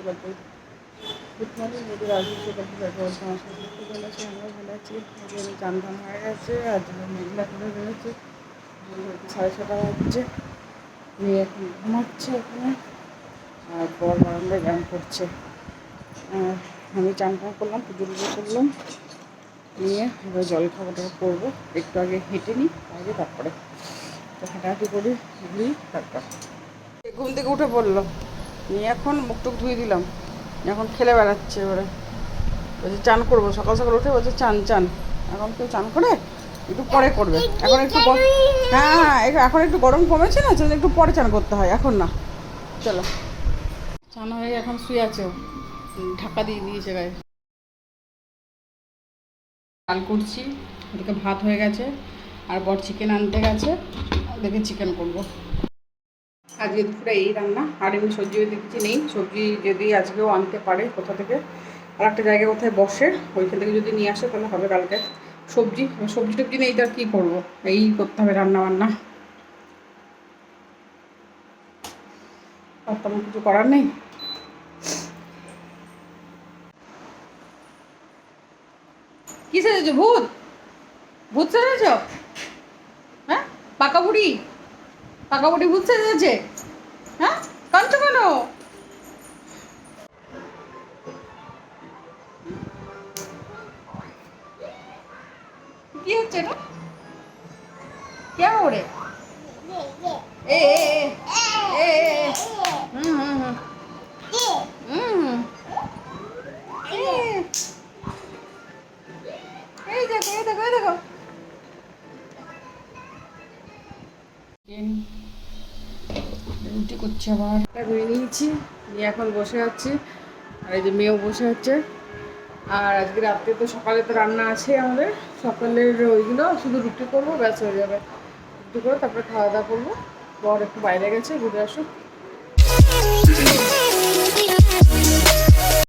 গল্প। Good morning যদি রাজনীতি গল্প বলছে আমার সাথে খুব ভালো আছে, আমরা ভালো আছি। আজকে আমি চান টান হয়ে গেছে, আর মেঘলা করে রয়েছে, 6:30 বাজছে। মেয়ে এখন ঘুমাচ্ছে ওখানে, আর বর বারান্দায় ব্যায়াম করছে। আর আমি চান টান করলাম, পুজো টুজো করলাম, নিয়ে এবার জল খাবারটা করবো। একটু আগে হেঁটে নিই আগে, তারপরে তো হাঁটাহাঁটি করি, ঘুরি, তারপর ঘুম থেকে উঠে পড়লো। নিয়ে এখন মুখ টুক ধুয়ে দিলাম, এখন খেলে বেড়াচ্ছে। এবারে বলছে চান করবো, সকাল সকাল উঠে বলছে চান চান। এখন কেউ চান করে একটু পরে করবে, এখন একটু হ্যাঁ এখন একটু গরম কমেছে না, সেজন্য একটু পরে চান করতে হয়, এখন না। চলো, চান হয়ে এখন শুয়ে আছে, ঢাকা দিয়ে দিয়েছে গায়ে। চাল করছি, ওদিকে ভাত হয়ে গেছে, আর বর চিকেন আনতে গেছে, ওদেরকে চিকেন করবো। আজকে দুপুরে এই রান্না। আর এমনি সবজি কিছু নেই, সবজি যদি আজকেও আনতে পারে কোথা থেকে, আর একটা জায়গায় কোথায় বসে, ওইখান থেকে যদি নিয়ে আসে তাহলে হবে কালকে। সবজি টবজি নেই, তার কী করবো, এই করতে হবে রান্না বান্না, আর তেমন কিছু করার নেই। কি সেজেছো, ভূত ভূত সেজেছ? হ্যাঁ, পাকা বুড়ি ভূত সেজেছে? হ্যাঁ, কাঁদছো কেন? কি হচ্ছে এটা? क्या हो रहा है? ए ए ए এই দেখো এই দেখো এই দেখো। রুটি করছি, আবার ধুয়ে নিয়েছি, নিয়ে এখন বসে আছি। আর এই যে মেয়েও বসে আছে। আর আজকে রাত্রে তো সকালে তো রান্না আছে আমাদের, সকালের ওইগুলো শুধু রুটি করবো, ব্যাস হয়ে যাবে। রুটি করে তারপরে খাওয়া দাওয়া করবো। বর একটু বাইরে গেছে, ঘুরে আসুক।